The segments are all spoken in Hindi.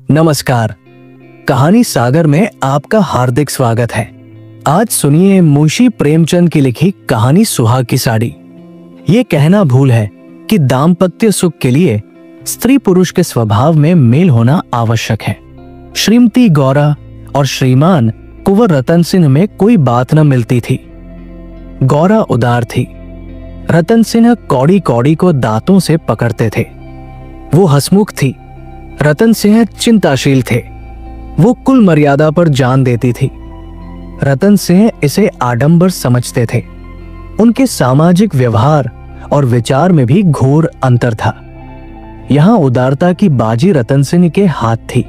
नमस्कार। कहानी सागर में आपका हार्दिक स्वागत है। आज सुनिए मुंशी प्रेमचंद की लिखी कहानी सुहाग की साड़ी। ये कहना भूल है कि दाम्पत्य सुख के लिए स्त्री पुरुष के स्वभाव में मेल होना आवश्यक है। श्रीमती गौरा और श्रीमान कुंवर रतन सिंह में कोई बात न मिलती थी। गौरा उदार थी, रतन सिंह कौड़ी कौड़ी को दांतों से पकड़ते थे। वो हंसमुख थी, रतन सिंह चिंताशील थे। वो कुल मर्यादा पर जान देती थी, रतन सिंह इसे आडंबर समझते थे। उनके सामाजिक व्यवहार और विचार में भी घोर अंतर था। यहां उदारता की बाजी रतन सिंह के हाथ थी।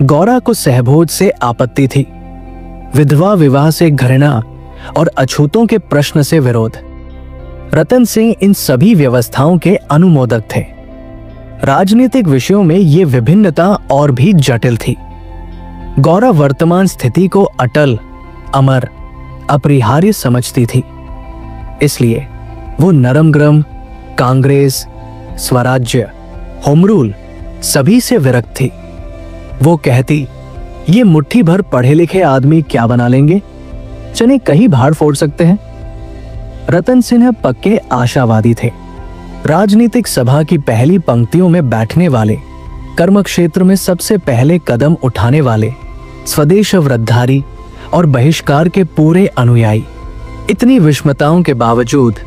गौरा को सहभोज से आपत्ति थी, विधवा विवाह से घृणा और अछूतों के प्रश्न से विरोध। रतन सिंह इन सभी व्यवस्थाओं के अनुमोदक थे। राजनीतिक विषयों में ये विभिन्नता और भी जटिल थी। गौरा वर्तमान स्थिति को अटल, अमर, अपरिहार्य समझती थी। इसलिए वो नरम गरम, कांग्रेस, स्वराज्य, होम रूल सभी से विरक्त थी। वो कहती, ये मुट्ठी भर पढ़े लिखे आदमी क्या बना लेंगे, चने कहीं भाड़ फोड़ सकते हैं। रतन सिंह पक्के आशावादी थे। राजनीतिक सभा की पहली पंक्तियों में बैठने वाले, कर्म क्षेत्र में सबसे पहले कदम उठाने वाले, स्वदेश व्रतधारी और बहिष्कार के पूरे अनुयायी। इतनी विषमताओं के बावजूद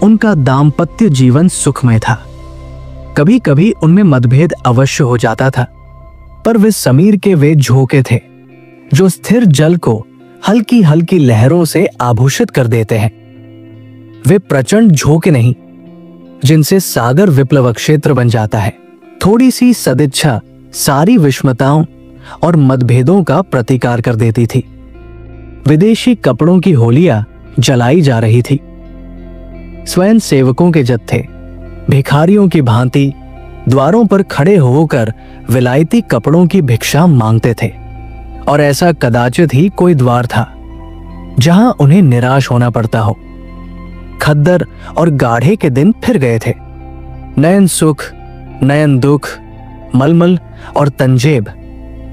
उनका दाम्पत्य जीवन सुखमय था। कभी कभी उनमें मतभेद अवश्य हो जाता था, पर वे समीर के वे झोंके थे जो स्थिर जल को हल्की हल्की लहरों से आभूषित कर देते हैं। वे प्रचंड झोंके नहीं जिनसे सागर विप्लव क्षेत्र बन जाता है। थोड़ी सी सदिच्छा सारी विषमताओं और मतभेदों का प्रतिकार कर देती थी। विदेशी कपड़ों की होलियां जलाई जा रही थी। स्वयं सेवकों के जत्थे भिखारियों की भांति द्वारों पर खड़े होकर विलायती कपड़ों की भिक्षा मांगते थे, और ऐसा कदाचित ही कोई द्वार था जहां उन्हें निराश होना पड़ता हो। खद्दर और गाढ़े के दिन फिर गए थे। नयन सुख, नयन दुख, मलमल और तंजेब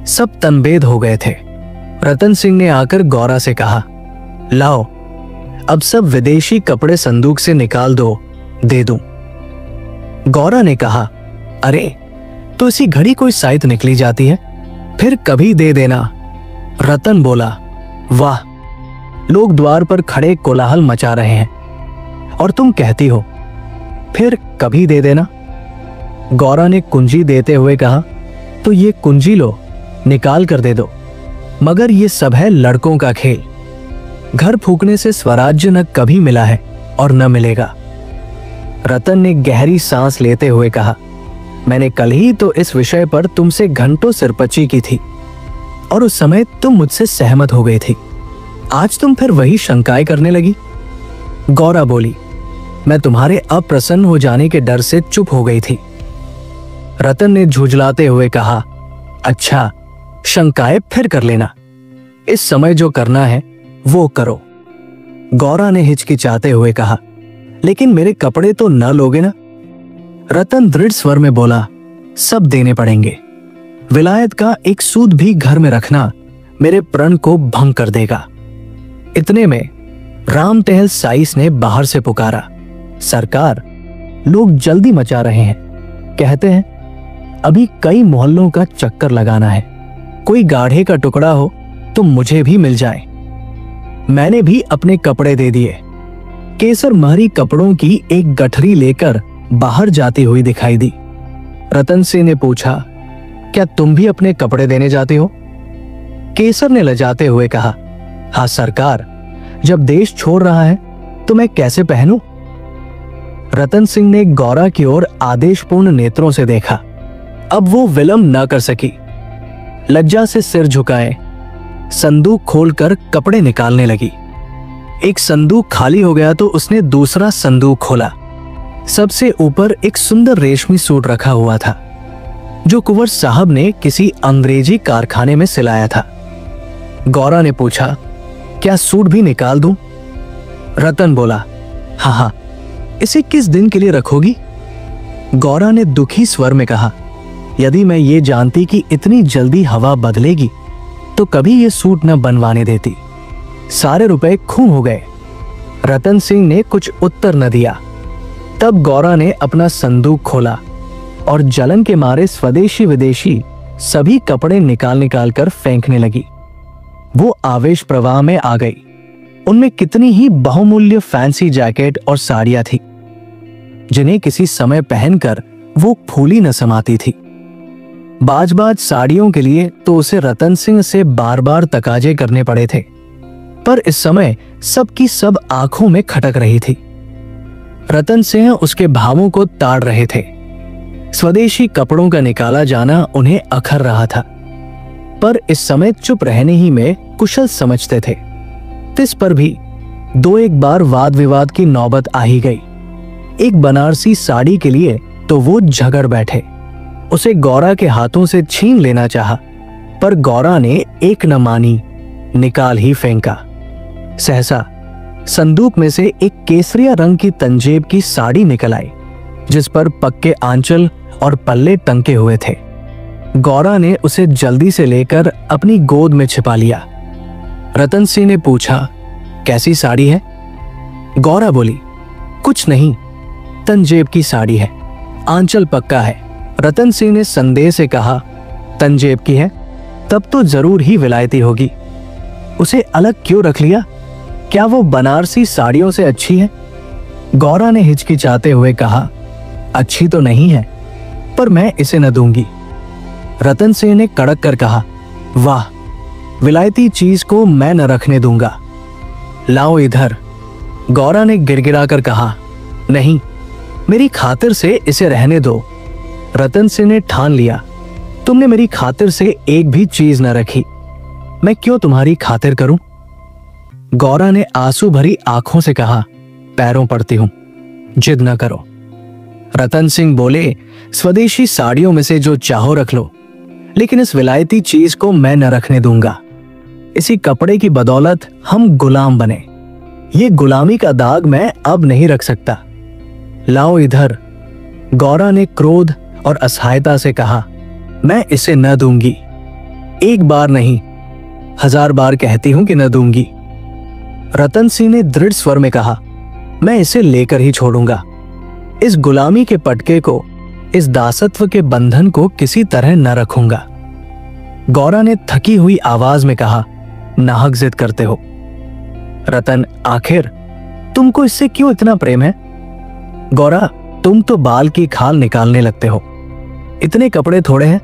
सब तनबेद हो गए थे। रतन सिंह ने आकर गौरा से कहा, लाओ अब सब विदेशी कपड़े संदूक से निकाल दो, दे दूं। गौरा ने कहा, अरे तो इसी घड़ी कोई साइत निकली जाती है, फिर कभी दे देना। रतन बोला, वाह, लोग द्वार पर खड़े कोलाहल मचा रहे हैं और तुम कहती हो फिर कभी दे देना। गौरा ने कुंजी देते हुए कहा, तो ये कुंजी लो, निकाल कर दे दो। मगर ये सब है लड़कों का खेल। घर फूकने से स्वराज्य न कभी मिला है और न मिलेगा। रतन ने गहरी सांस लेते हुए कहा, मैंने कल ही तो इस विषय पर तुमसे घंटों सिरपची की थी और उस समय तुम मुझसे सहमत हो गई थी। आज तुम फिर वही शंकाएं करने लगी। गौरा बोली, मैं तुम्हारे अप्रसन्न हो जाने के डर से चुप हो गई थी। रतन ने झुंझलाते हुए कहा, अच्छा, शंकाएं फिर कर लेना, इस समय जो करना है वो करो। गौरा ने हिचकिचाते हुए कहा, लेकिन मेरे कपड़े तो न लोगे ना? रतन दृढ़ स्वर में बोला, सब देने पड़ेंगे। विलायत का एक सूद भी घर में रखना मेरे प्रण को भंग कर देगा। इतने में राम टहल साइस ने बाहर से पुकारा, सरकार, लोग जल्दी मचा रहे हैं। कहते हैं अभी कई मोहल्लों का चक्कर लगाना है, कोई गाढ़े का टुकड़ा हो तो मुझे भी मिल जाए। मैंने भी अपने कपड़े दे दिए। केसर महरी कपड़ों की एक गठरी लेकर बाहर जाती हुई दिखाई दी। रतन सिंह ने पूछा, क्या तुम भी अपने कपड़े देने जाते हो? केसर ने लजाते हुए कहा, हाँ सरकार, जब देश छोड़ रहा है तो मैं कैसे पहनूं? रतन सिंह ने गौरा की ओर आदेशपूर्ण नेत्रों से देखा। अब वो विलंब न कर सकी। लज्जा से सिर झुकाए संदूक खोलकर कपड़े निकालने लगी। एक संदूक खाली हो गया तो उसने दूसरा संदूक खोला। सबसे ऊपर एक सुंदर रेशमी सूट रखा हुआ था जो कुंवर साहब ने किसी अंग्रेजी कारखाने में सिलाया था। गौरा ने पूछा, क्या सूट भी निकाल दूं? रतन बोला, हाँ हाँ, इसे किस दिन के लिए रखोगी? गौरा ने दुखी स्वर में कहा, यदि मैं ये जानती कि इतनी जल्दी हवा बदलेगी तो कभी ये सूट न बनवाने देती। सारे रुपए खून हो गए। रतन सिंह ने कुछ उत्तर न दिया। तब गौरा ने अपना संदूक खोला और जलन के मारे स्वदेशी विदेशी सभी कपड़े निकाल कर फेंकने लगी। वो आवेश प्रवाह में आ गई। उनमें कितनी ही बहुमूल्य फैंसी जैकेट और साड़ियां थी जिन्हें किसी समय पहनकर वो फूली न समाती थी। बाज साड़ियों के लिए तो उसे रतन सिंह से बार बार तकाजे करने पड़े थे, पर इस समय सबकी सब आंखों में खटक रही थी। रतन सिंह उसके भावों को ताड़ रहे थे। स्वदेशी कपड़ों का निकाला जाना उन्हें अखर रहा था, पर इस समय चुप रहने ही में कुशल समझते थे। तिस पर भी दो एक बार वाद विवाद की नौबत आ ही गई। एक बनारसी साड़ी के लिए तो वो झगड़ बैठे। उसे गौरा के हाथों से छीन लेना चाहा, पर गौरा ने एक न मानी, निकाल ही फेंका। सहसा संदूक में से एक केसरिया रंग की तंजेब की साड़ी निकल आई, जिस पर पक्के आंचल और पल्ले टंके हुए थे। गौरा ने उसे जल्दी से लेकर अपनी गोद में छिपा लिया। रतन सिंह ने पूछा, कैसी साड़ी है? गौरा बोली, कुछ नहीं, तंजेब की साड़ी है, आंचल पक्का है। रतन सिंह ने संदेह से कहा, तंजेब की है तब तो जरूर ही विलायती होगी। उसे अलग क्यों रख लिया? क्या वो बनारसी साड़ियों से अच्छी है? गौरा ने हिचकिचाते हुए कहा, अच्छी तो नहीं है, पर मैं इसे न दूंगी। रतन सिंह ने कड़क कर कहा, वाह, विलायती चीज को मैं न रखने दूंगा, लाओ इधर। गौरा ने गिड़गिड़ाकर कहा, नहीं, मेरी खातिर से इसे रहने दो। रतन सिंह ने ठान लिया, तुमने मेरी खातिर से एक भी चीज न रखी, मैं क्यों तुम्हारी खातिर करूं? गौरा ने आंसू भरी आंखों से कहा, पैरों पड़ती हूं, जिद न करो। रतन सिंह बोले, स्वदेशी साड़ियों में से जो चाहो रख लो, लेकिन इस विलायती चीज को मैं न रखने दूंगा। इसी कपड़े की बदौलत हम गुलाम बने। ये गुलामी का दाग मैं अब नहीं रख सकता, लाओ इधर। गौरा ने क्रोध और असहायता से कहा, मैं इसे न दूंगी। एक बार नहीं, 1000 बार कहती हूं कि न दूंगी। रतन सिंह ने दृढ़ स्वर में कहा, मैं इसे लेकर ही छोड़ूंगा। इस गुलामी के पटके को, इस दासत्व के बंधन को किसी तरह न रखूंगा। गौरा ने थकी हुई आवाज में कहा, नाहक जिद करते हो। रतन, आखिर तुमको इससे क्यों इतना प्रेम है? गौरा, तुम तो बाल की खाल निकालने लगते हो। इतने कपड़े थोड़े हैं,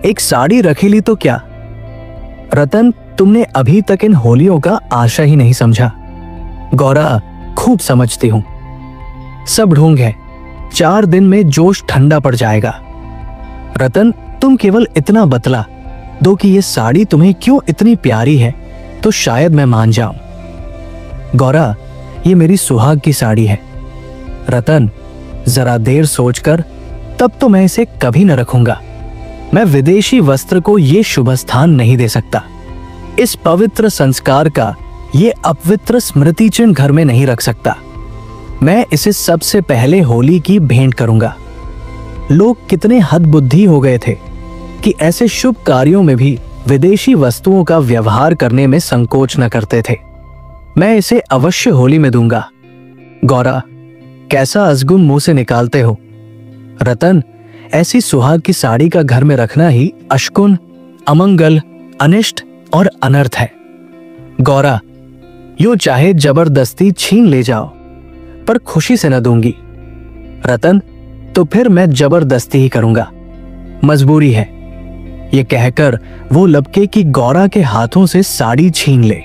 एक साड़ी रखी ली तो क्या? रतन, तुमने अभी तक इन होलियों का आशा ही नहीं समझा। गौरा, खूब समझती हूं। सब ढोंग है, 4 दिन में जोश ठंडा पड़ जाएगा। रतन, तुम केवल इतना बतला दो कि ये साड़ी तुम्हें क्यों इतनी प्यारी है, तो शायद मैं मान जाऊं। गौरा, ये मेरी सुहाग की साड़ी है। रतन, जरा देर सोचकर, तब तो मैं इसे कभी न रखूंगा। मैं विदेशी वस्त्र को ये शुभ स्थान नहीं दे सकता। इस पवित्र संस्कार का ये अपवित्र स्मृति चिन्ह घर में नहीं रख सकता। मैं इसे सबसे पहले होली की भेंट करूंगा। लोग कितने हद बुद्धि हो गए थे कि ऐसे शुभ कार्यों में भी विदेशी वस्तुओं का व्यवहार करने में संकोच न करते थे। मैं इसे अवश्य होली में दूंगा। गौरा, कैसा अजगुम मुंह से निकालते हो। रतन, ऐसी सुहाग की साड़ी का घर में रखना ही अशकुन, अमंगल, अनिष्ट और अनर्थ है। गौरा, यूं चाहे जबरदस्ती छीन ले जाओ, पर खुशी से न दूंगी। रतन, तो फिर मैं जबरदस्ती ही करूंगा, मजबूरी है। ये कहकर वो लपके कि गौरा के हाथों से साड़ी छीन ले।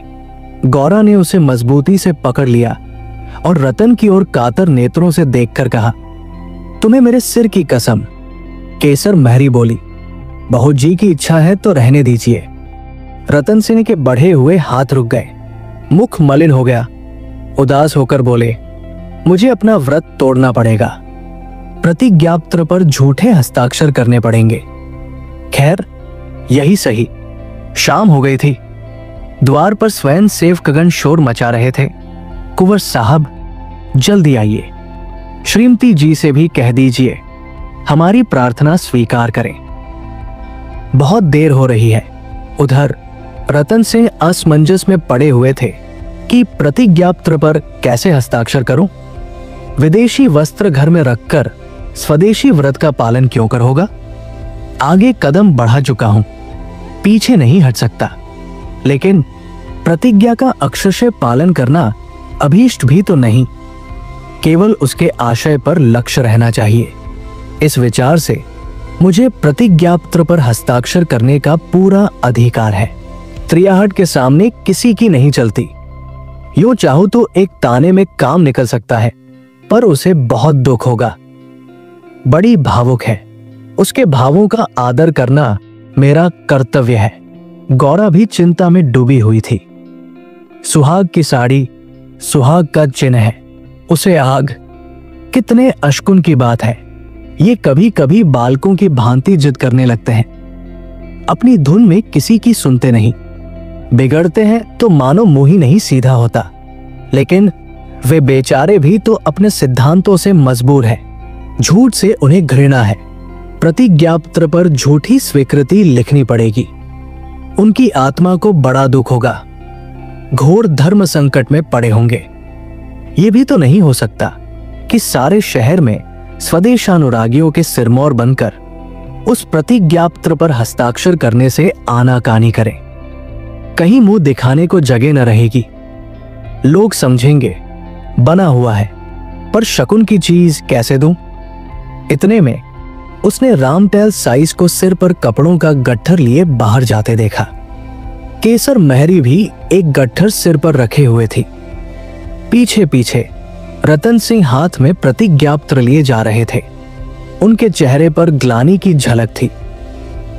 गौरा ने उसे मजबूती से पकड़ लिया और रतन की ओर कातर नेत्रों से देखकर कहा, तुम्हें मेरे सिर की कसम। केसर महरी बोली, बहू जी की इच्छा है तो रहने दीजिए। रतन सिंह के बढ़े हुए हाथ रुक गए, मुख मलिन हो गया। उदास होकर बोले, मुझे अपना व्रत तोड़ना पड़ेगा, प्रतिज्ञापत्र पर झूठे हस्ताक्षर करने पड़ेंगे। खैर, यही सही। शाम हो गई थी। द्वार पर स्वयं सेवकगण शोर मचा रहे थे। कुंवर साहब, जल्दी आइए। श्रीमती जी से भी कह दीजिए हमारी प्रार्थना स्वीकार करें। बहुत देर हो रही है। उधर रतन सिंह असमंजस में पड़े हुए थे कि प्रतिज्ञापत्र पर कैसे हस्ताक्षर करूं। विदेशी वस्त्र घर में रखकर स्वदेशी व्रत का पालन क्यों कर होगा। आगे कदम बढ़ा चुका हूं, पीछे नहीं हट सकता, लेकिन प्रतिज्ञा का अक्षरशः पालन करना अभीष्ट भी तो नहीं, केवल उसके आशय पर लक्ष्य रहना चाहिए। इस विचार से मुझे प्रतिज्ञापत्र पर हस्ताक्षर करने का पूरा अधिकार है। त्रियाहट के सामने किसी की नहीं चलती। यूं चाहूं तो एक ताने में काम निकल सकता है, पर उसे बहुत दुख होगा। बड़ी भावुक है, उसके भावों का आदर करना मेरा कर्तव्य है। गौरा भी चिंता में डूबी हुई थी। सुहाग की साड़ी सुहाग का चिन्ह है, उसे आग। कितने अशकुन की बात है। ये कभी कभी बालकों की भांति जिद करने लगते हैं, अपनी धुन में किसी की सुनते नहीं, बिगड़ते हैं तो मानो मुंह ही नहीं सीधा होता। लेकिन वे बेचारे भी तो अपने सिद्धांतों से मजबूर हैं। झूठ से उन्हें घृणा है। प्रतिज्ञापत्र पर झूठी स्वीकृति लिखनी पड़ेगी। उनकी आत्मा को बड़ा दुख होगा, घोर धर्म संकट में पड़े होंगे। ये भी तो नहीं हो सकता कि सारे शहर में स्वदेशानुरागियों के सिरमौर बनकर उस प्रतिज्ञापत्र पर हस्ताक्षर करने से आनाकानी करें। कहीं मुंह दिखाने को जगह न रहेगी। लोग समझेंगे बना हुआ है, पर शकुन की चीज कैसे दूं? इतने में उसने रामटैल साइज को सिर पर कपड़ों का गट्ठर लिए बाहर जाते देखा। केसर महरी भी एक गट्ठर सिर पर रखे हुए थी। पीछे पीछे रतन सिंह हाथ में प्रतिज्ञापत्र लिए जा रहे थे। उनके चेहरे पर ग्लानि की झलक थी,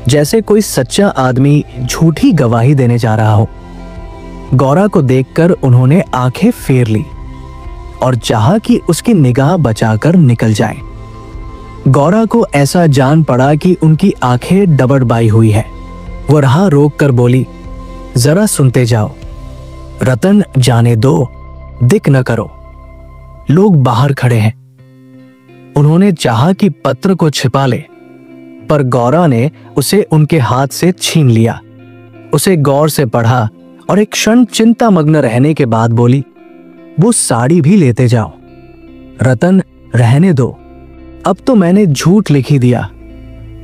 जैसे कोई सच्चा आदमी झूठी गवाही देने जा रहा हो। गौरा को देखकर उन्होंने आंखें फेर ली और चाहा कि उसकी निगाह बचाकर निकल जाए। गौरा को ऐसा जान पड़ा कि उनकी आंखें डबडबाई हुई है। वो राह रोक कर बोली, जरा सुनते जाओ। रतन, जाने दो, दिक न करो, लोग बाहर खड़े हैं। उन्होंने चाहा कि पत्र को छिपा ले, पर गौरा ने उसे उनके हाथ से छीन लिया। उसे गौर से पढ़ा और एक क्षण चिंता मग्न रहने के बाद बोली, वो साड़ी भी लेते जाओ। रतन, रहने दो, अब तो मैंने झूठ लिख ही दिया।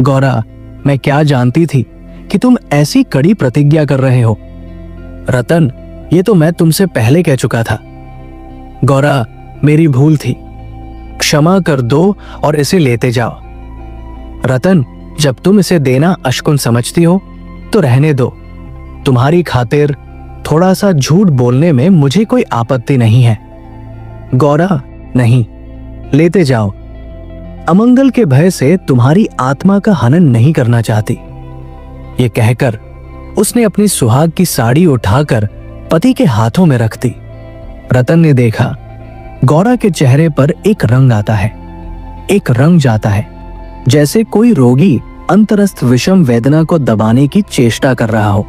गौरा, मैं क्या जानती थी कि तुम ऐसी कड़ी प्रतिज्ञा कर रहे हो। रतन, ये तो मैं तुमसे पहले कह चुका था। गौरा, मेरी भूल थी, क्षमा कर दो और इसे लेते जाओ। रतन, जब तुम इसे देना अशकुन समझती हो तो रहने दो। तुम्हारी खातिर थोड़ा सा झूठ बोलने में मुझे कोई आपत्ति नहीं है। गौरा, नहीं, लेते जाओ। अमंगल के भय से तुम्हारी आत्मा का हनन नहीं करना चाहती। ये कहकर उसने अपनी सुहाग की साड़ी उठाकर पति के हाथों में रख दी। रतन ने देखा, गौरा के चेहरे पर एक रंग आता है, एक रंग जाता है, जैसे कोई रोगी अंतरस्थ विषम वेदना को दबाने की चेष्टा कर रहा हो।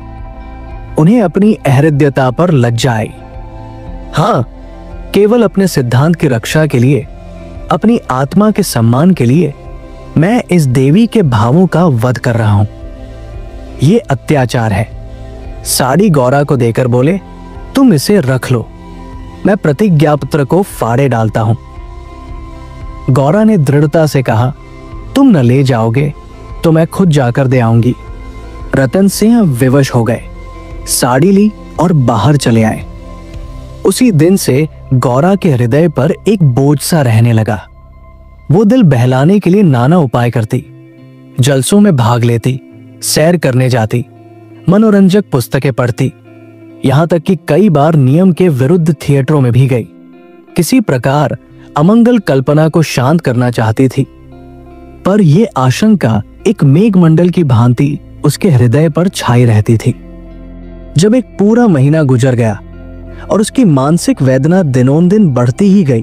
उन्हें अपनी अहृदयता पर लज्जा आई। हां, केवल अपने सिद्धांत की रक्षा के लिए, अपनी आत्मा के सम्मान के लिए मैं इस देवी के भावों का वध कर रहा हूं। ये अत्याचार है। साड़ी गौरा को देकर बोले, तुम इसे रख लो, मैं प्रतिज्ञापत्र को फाड़े डालता हूं। गौरा ने दृढ़ता से कहा, तुम न ले जाओगे तो मैं खुद जाकर दे आऊंगी। रतन सिंह विवश हो गए, साड़ी ली और बाहर चले आए। उसी दिन से गौरा के हृदय पर एक बोझ सा रहने लगा। वो दिल बहलाने के लिए नाना उपाय करती, जलसों में भाग लेती, सैर करने जाती, मनोरंजक पुस्तकें पढ़ती, यहां तक कि कई बार नियम के विरुद्ध थिएटरों में भी गई। किसी प्रकार अमंगल कल्पना को शांत करना चाहती थी, पर यह आशंका एक मेघमंडल की भांति उसके हृदय पर छाई रहती थी। जब एक पूरा महीना गुजर गया और उसकी मानसिक वेदना दिनों-दिन बढ़ती ही गई,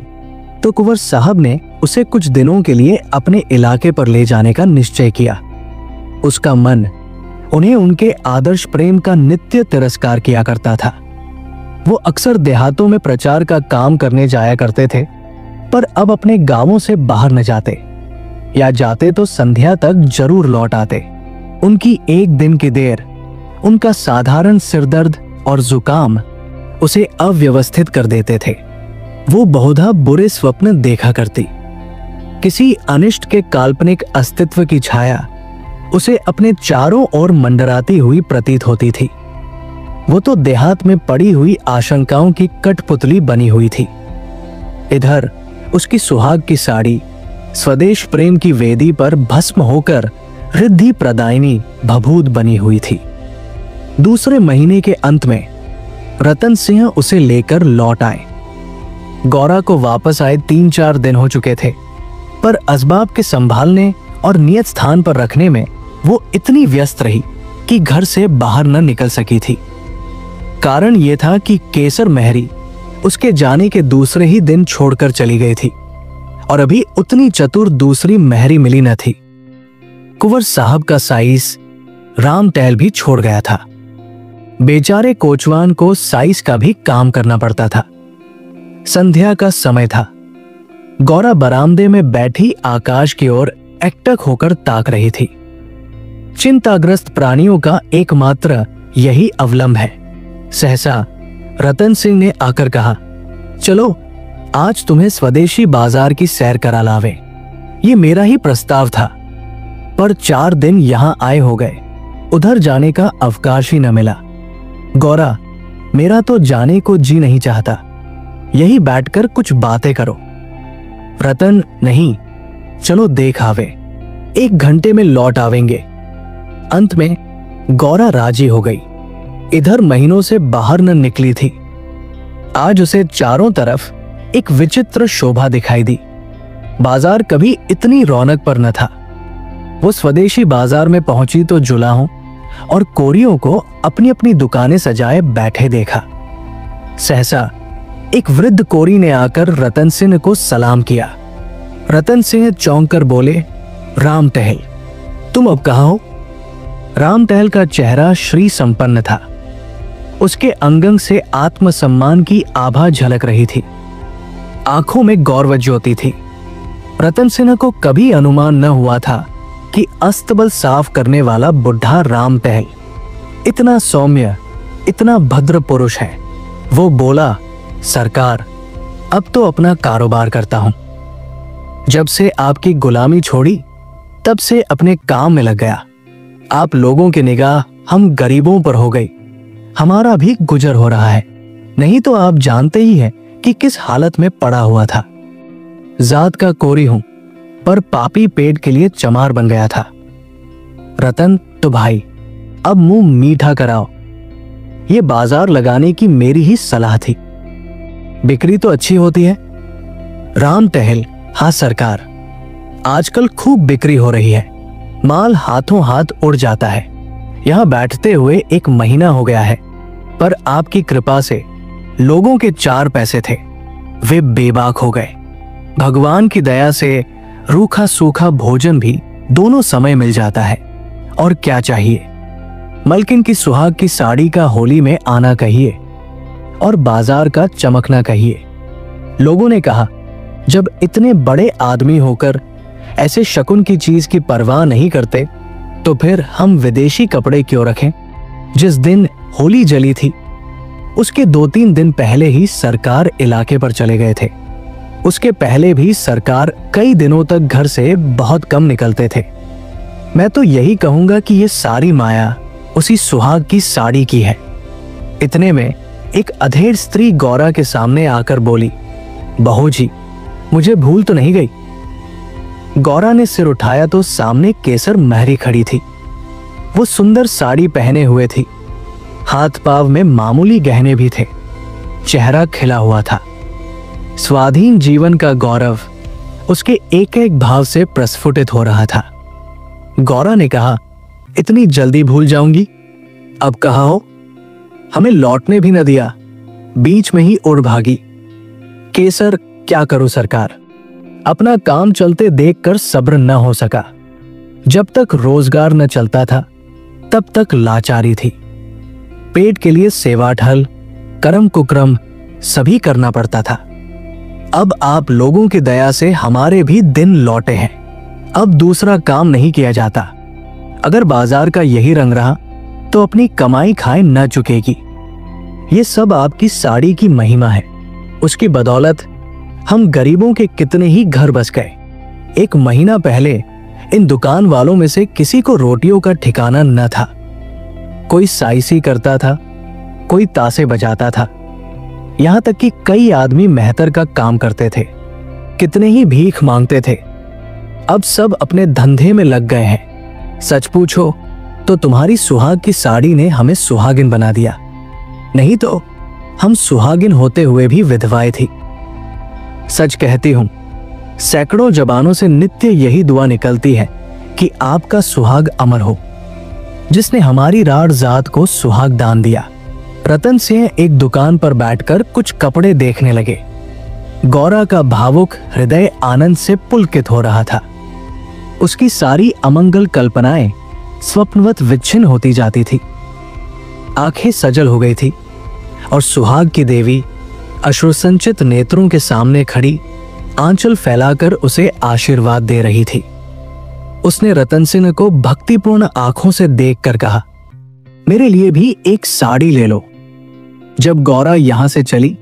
तो कुंवर साहब ने उसे कुछ दिनों के लिए अपने इलाके पर ले जाने का निश्चय किया। उसका मन उन्हें उनके आदर्श प्रेम का नित्य तिरस्कार किया करता था। वो अक्सर देहातों में प्रचार का काम करने जाया करते थे, पर अब अपने गांवों से बाहर न जाते, या जाते तो संध्या तक जरूर लौट आते। उनकी एक दिन की देर, उनका साधारण सिरदर्द और जुकाम उसे अव्यवस्थित कर देते थे। वो बहुधा बुरे स्वप्न देखा करती। किसी अनिष्ट के काल्पनिक अस्तित्व की छाया उसे अपने चारों ओर मंडराती हुई प्रतीत होती थी। वो तो देहात में पड़ी हुई आशंकाओं की कठपुतली बनी हुई थी। इधर उसकी सुहाग की साड़ी स्वदेश प्रेम की वेदी पर भस्म होकर रिद्धि प्रदायिनी भभूत बनी हुई थी। दूसरे महीने के अंत में रतन सिंह उसे लेकर लौट आए। गौरा को वापस आए 3-4 दिन हो चुके थे, पर असबाब के संभालने और नियत स्थान पर रखने में वो इतनी व्यस्त रही कि घर से बाहर न निकल सकी थी। कारण यह था कि केसर महरी उसके जाने के दूसरे ही दिन छोड़कर चली गई थी और अभी उतनी चतुर दूसरी महरी मिली न थी। कुंवर साहब का साइस राम टहल भी छोड़ गया था। बेचारे कोचवान को साइस का भी काम करना पड़ता था। संध्या का समय था। गौरा बरामदे में बैठी आकाश की ओर एकटक होकर ताक रही थी। चिंताग्रस्त प्राणियों का एकमात्र यही अवलंब है। सहसा रतन सिंह ने आकर कहा, चलो आज तुम्हें स्वदेशी बाजार की सैर करा लावे। ये मेरा ही प्रस्ताव था, पर 4 दिन यहां आए हो गए, उधर जाने का अवकाश ही न मिला। गौरा, मेरा तो जाने को जी नहीं चाहता, यही बैठकर कुछ बातें करो। रतन, नहीं, चलो देख आवे, 1 घंटे में लौट आवेंगे। अंत में गौरा राजी हो गई। इधर महीनों से बाहर न निकली थी। आज उसे चारों तरफ एक विचित्र शोभा दिखाई दी। बाजार कभी इतनी रौनक पर न था। वो स्वदेशी बाजार में पहुंची तो जुलाहों और कोरियों को अपनी अपनी दुकानें सजाए बैठे देखा। सहसा एक वृद्ध कोरी ने आकर रतन सिंह को सलाम किया। रतन सिंह चौंक कर बोले, राम टहल, तुम अब कहाँ हो? राम टहल का चेहरा श्री संपन्न था। उसके अंगंग से आत्मसम्मान की आभा झलक रही थी। आंखों में गौरव ज्योति थी। रतन सिंह को कभी अनुमान न हुआ था कि अस्तबल साफ करने वाला बुढ़ा राम टहल इतना सौम्य, इतना भद्र पुरुष है। वो बोला, सरकार, अब तो अपना कारोबार करता हूं। जब से आपकी गुलामी छोड़ी तब से अपने काम में लग गया। आप लोगों की निगाह हम गरीबों पर हो गई। हमारा भी गुजर हो रहा है। नहीं तो आप जानते ही हैं कि किस हालत में पड़ा हुआ था। जात का कोरी हूं, पर पापी पेट के लिए चमार बन गया था। रतन, तो भाई अब मुंह मीठा कराओ। ये बाजार लगाने की मेरी ही सलाह थी। बिक्री तो अच्छी होती है। राम टहल, हाँ सरकार, आजकल खूब बिक्री हो रही है। माल हाथों हाथ उड़ जाता है। यहां बैठते हुए 1 महीना हो गया है, पर आपकी कृपा से लोगों के 4 पैसे थे, वे बेबाक हो गए। भगवान की दया से रूखा सूखा भोजन भी दोनों समय मिल जाता है, और क्या चाहिए। मलकिन की सुहाग की साड़ी का होली में आना कहिए और बाजार का चमकना कहिए। लोगों ने कहा, जब इतने बड़े आदमी होकर ऐसे शकुन की चीज की परवाह नहीं करते तो फिर हम विदेशी कपड़े क्यों रखें। जिस दिन होली जली थी उसके 2-3 दिन पहले ही सरकार इलाके पर चले गए थे। उसके पहले भी सरकार कई दिनों तक घर से बहुत कम निकलते थे। मैं तो यही कहूंगा कि ये सारी माया उसी सुहाग की साड़ी की है। इतने में एक अधेड़ स्त्री गौरा के सामने आकर बोली, बहू जी, मुझे भूल तो नहीं गई। गौरा ने सिर उठाया तो सामने केसर महरी खड़ी थी। वो सुंदर साड़ी पहने हुए थी। हाथ पाव में मामूली गहने भी थे। चेहरा खिला हुआ था। स्वाधीन जीवन का गौरव उसके एक एक भाव से प्रस्फुटित हो रहा था। गौरा ने कहा, इतनी जल्दी भूल जाऊंगी? अब कहाँ हो? हमें लौटने भी न दिया, बीच में ही उड़ भागी। केसर, क्या करूं सरकार, अपना काम चलते देखकर सब्र न हो सका। जब तक रोजगार न चलता था तब तक लाचारी थी। पेट के लिए सेवा ढल, कर्म कुकर्म सभी करना पड़ता था। अब आप लोगों की दया से हमारे भी दिन लौटे हैं। अब दूसरा काम नहीं किया जाता। अगर बाजार का यही रंग रहा तो अपनी कमाई खाए न चुकेगी। ये सब आपकी साड़ी की महिमा है। उसकी बदौलत हम गरीबों के कितने ही घर बस गए। 1 महीना पहले इन दुकान वालों में से किसी को रोटियों का ठिकाना न था। कोई साइसी करता था, कोई तासे बजाता था, यहां तक कि कई आदमी मेहतर का काम करते थे, कितने ही भीख मांगते थे। अब सब अपने धंधे में लग गए हैं। सच पूछो तो तुम्हारी सुहाग की साड़ी ने हमें सुहागिन बना दिया, नहीं तो हम सुहागिन होते हुए भी विधवाएं थी। सच कहती हूं, सैकड़ों जबानों से नित्य यही दुआ निकलती है कि आपका सुहाग अमर हो, जिसने हमारी राड़ जात को सुहाग दान दिया। रतन सिंह एक दुकान पर बैठकर कुछ कपड़े देखने लगे। गौरा का भावुक हृदय आनंद से पुलकित हो रहा था। उसकी सारी अमंगल कल्पनाएं स्वप्नवत विच्छिन्न होती जाती थी। आंखें सजल हो गई थी और सुहाग की देवी अश्रुसंचित नेत्रों के सामने खड़ी आंचल फैलाकर उसे आशीर्वाद दे रही थी। उसने रतन सिंह को भक्तिपूर्ण आंखों से देखकर कहा, मेरे लिए भी एक साड़ी ले लो। जब गौरा यहां से चली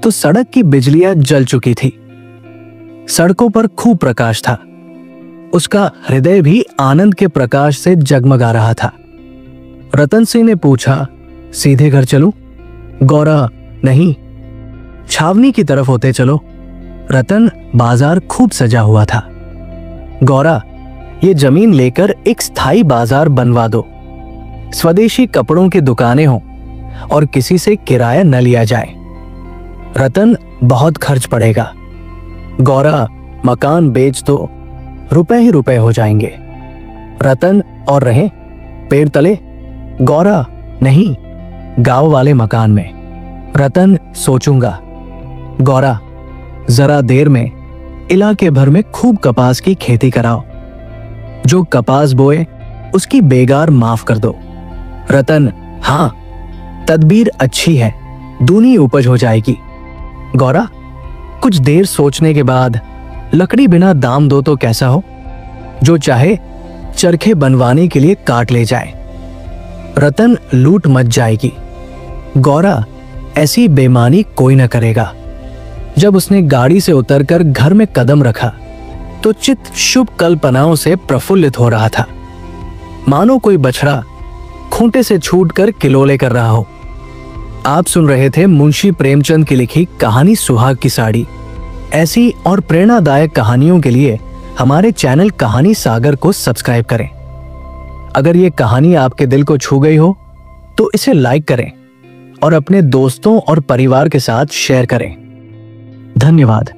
तो सड़क की बिजलियां जल चुकी थी। सड़कों पर खूब प्रकाश था। उसका हृदय भी आनंद के प्रकाश से जगमगा रहा था। रतन सिंह ने पूछा, सीधे घर चलूं? गौरा, नहीं, छावनी की तरफ होते चलो। रतन, बाजार खूब सजा हुआ था। गौरा, ये जमीन लेकर एक स्थायी बाजार बनवा दो। स्वदेशी कपड़ों की दुकानें हों और किसी से किराया न लिया जाए। रतन, बहुत खर्च पड़ेगा। गौरा, मकान बेच दो, रुपए ही रुपए हो जाएंगे। रतन, और रहें पेड़ तले? गौरा, नहीं, गांव वाले मकान में। रतन, सोचूंगा। गौरा, जरा देर में इलाके भर में खूब कपास की खेती कराओ। जो कपास बोए उसकी बेगार माफ कर दो। रतन, हाँ, तदबीर अच्छी है, दूनी उपज हो जाएगी। गौरा, कुछ देर सोचने के बाद, लकड़ी बिना दाम दो तो कैसा हो? जो चाहे चरखे बनवाने के लिए काट ले जाए। रतन, लूट मच जाएगी। गौरा, ऐसी बेईमानी कोई न करेगा। जब उसने गाड़ी से उतरकर घर में कदम रखा तो चित्त शुभ कल्पनाओं से प्रफुल्लित हो रहा था, मानो कोई बछड़ा खूंटे से छूटकर किलोले कर रहा हो। आप सुन रहे थे मुंशी प्रेमचंद की लिखी कहानी सुहाग की साड़ी। ऐसी और प्रेरणादायक कहानियों के लिए हमारे चैनल कहानी सागर को सब्सक्राइब करें। अगर ये कहानी आपके दिल को छू गई हो तो इसे लाइक करें और अपने दोस्तों और परिवार के साथ शेयर करें। धन्यवाद।